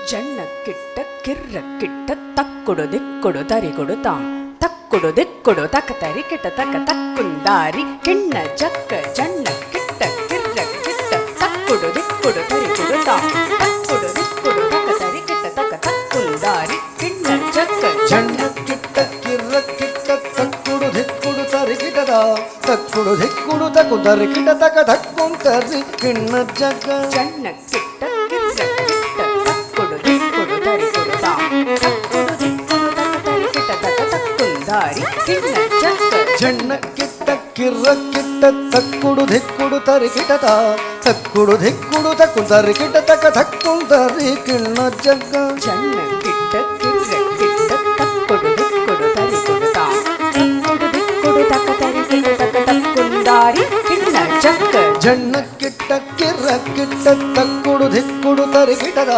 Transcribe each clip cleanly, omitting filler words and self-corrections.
ಜಣ್ಣಕ್ಕಿಟ್ಟ ಕಿರ್ರಕ್ಕಿಟ್ಟ ತಕ್ಕುಡು ದಿಕ್ಕುಡು ತರಿಗುಡು ತಾಂ ತಕ್ಕುಡು ದಿಕ್ಕುಡು ತಕ ತರಿಕಿಟ ತಕ ತಕ್ಕುಂದಾರಿ ಕಿಣ್ಣ ಜಕ್ಕ ಜಣ್ಣಕ್ಕಿಟ್ಟ ಕಿರ್ರಕ್ಕಿಟ್ಟ ತಕ್ಕುಡು ದಿಕ್ಕುಡು ತರಿಗುಡು ತಾಂ ತಕ್ಕುಡು ದಿಕ್ಕುಡು ತಕ ತರಿಕಿಟ ತಕ ತಕ್ಕುಂದಾರಿ ಕಿಣ್ಣ ಜಕ್ಕ ಜಣ್ಣಕ್ಕಿಟ್ಟ ಕಿರ್ರಕ್ಕಿಟ್ಟ ತಕ್ಕುಡು ದಿಕ್ಕುಡು ತರಿಕಿಟದ ತಕ್ಕುಡು ದಿಕ್ಕುಡು ತಕು ತರಿಕಿಟ ತಕ ತಕ್ಕುಂತರಿ ಕಿಣ್ಣ ಜಕ್ಕ ಜಣ್ಣಕ್ಕಿಟ್ಟ ಕಿರ್ರಕ್ಕಿಟ್ಟ ತಕ್ಕುಡು ದಿಕ್ಕುಡು ತರಿಗುಡು ತಾಂ ತಕ್ಕುಡು ದಿಕ್ಕುಡು ತಕ ತರಿಕಿಟ ತಕ ತಕ್ಕುಂದಾರಿ ಕಿಣ್ಣ ಜಕ್ಕ ಜಣ್ಣಕ್ಕಿಟ್ಟ ಕಿರ್ರಕ್ಕಿಟ್ಟ ತಕ್ಕುಡು ದಿಕ್ಕುಡು ತರಿಕಿಟದ ತಕ್ಕುಡು ದಿಕ್ಕುಡು ತಕು ತರಿಕಿಟ ತಕ ತಕ್ಕುಂತರಿ ಕಿಣ್ಣ ಜಕ್ಕ ಜಣ್ಣಕ್ಕಿಟ್ಟ ಕಿರ್ರಕ್ಕಿಟ್ಟ ತಕ್ಕುಡು ದಿಕ್ಕುಡು ತರಿಗುಡು ತಾಂ ತಕ್ಕುಡು ದಿಕ್ಕುಡು ತಕ ತರಿಕಿಟ ತಕ ತಕ್ಕುಂದಾರಿ ಕಿಣ್ಣ ಜಕ್ಕ ಜಣ್ಣಕ್ಕಿಟ್ಟ ಕಿರ್ರಕ್ಕಿಟ್ಟ ತಕ್ಕುಡು ದಿಕ್ಕುಡು ತರಿಕಿಟದ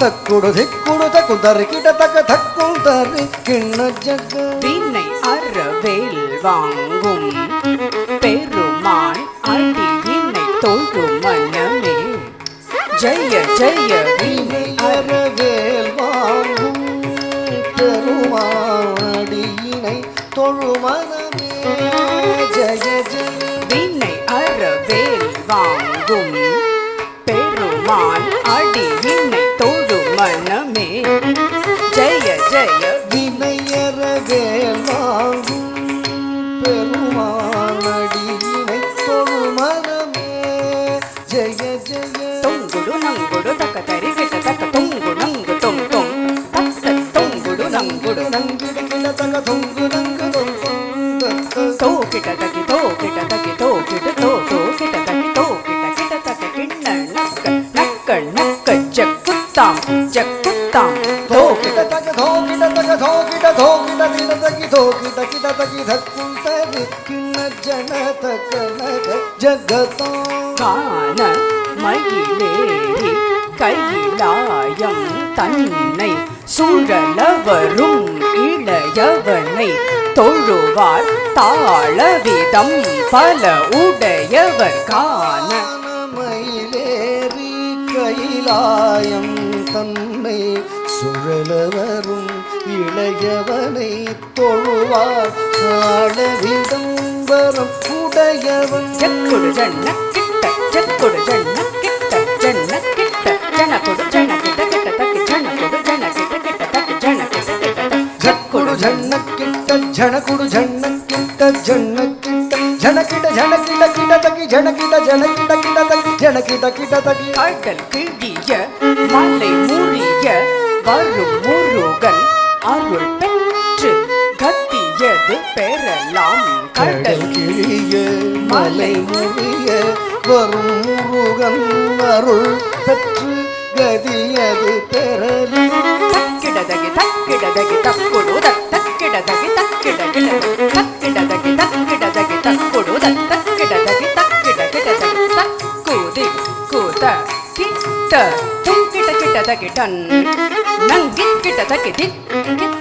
ತಕ್ಕುಡು ದಿಕ್ಕುಡು ತಕು ತರಿಕಿಟ ತಕ ತಕ್ಕುಂತರಿ ಕಿಣ್ಣ ಜಕ್ಕ வீணை அறவேல் வாங்கும் பெருமான் அடியினை தொழும் மனமே ஜெய ஜெய வீணை அறவேல் வாங்கும் பெருமாடியினை தொழுமனமே ஜெய ஜெய வீணை அறவேல் வாங்கும் பெருமான் அடியினை தொழும் மனமே ஜெய ஜெய வினையறவேல் வாங்கும் பெருமானடியினை தொழுமனமே ஜெய ஜெய தொங்குடு நங்குடு தக்க தரிகிட்ட தக்க தொங்கு நங்கு தொங் தொங் தக்க தொங்குடு நங்குடு நங்கிடு கிட தக தொங்கு நங்கு தோ கிட்ட தக்கி தோ கிட்ட தக்கி தோ கிட்ட தோ தோ கிட்ட தக்கி தோ கிட்ட கிட்ட தக்க கிண்ண நக்க நக்க நக்க ஜக்குத்தாம் ஜக்குத்தாம் தோ கிட தக தோ கிட தக தோ கிட தோ கிட கிட தகி தோ கிட கிட தகி தக்குந்தரி கிண்ண ஜன தக்க நக ஜகதோ காண மயிலேறி கையிலாயம் தன்னை சுழலவரும் இளையவனை தொழுவார் தாளவிதம் பல உடையவர் காண மயிலேறி கைலாயம் தன்னை சுழலவரும் இளையவனை தொழுவார் ஆளவிடம் வரும் உடையவன் ஜக்குடு ஜன்ன கிட்ட ஜக்குடு ஜன்ன கிட்ட ஜன்ன கிட்ட ஜனக்குடு ஜன கிட்ட கிட்ட தக்கி ஜனக்குடு ஜன கிட்ட கிட்ட தக்கி ஜன கிட்ட கிட்ட ஜக்குடு ஜன்னக்கிட்ட ஜனக்குடு ஜன்னக்கிட்ட ஜன்னக்கிட்ட ஜனக்கிட்ட ஜனக்கிட்ட கிட்ட தக்கி ஜனக்கிட்ட ஜனக்கிட்ட கிட்ட தக்கி ஜனக்கிட்ட கிட்ட தக்கி கடல் கிழிய மலை முறிய வரும் முருகன் அருள் பெற்று கத்தியது பெறலாம் கடல் கிழிய மலை முறிய வரும் முருகன் அருள் பெற்று கதியது பெறலாம் தக்கிடதகி தக்கிடதகி தக்குடு தக்கிடதகி தக்கிடகிட தக்கிடதகி தக்கிடதகி தக்குடு தக்கிடதகி தக்கிடகிடதகி தக்குதி குத கிட்ட துங்கிட கிட்டதகி டன் நங்கி கிட்டதகி திக்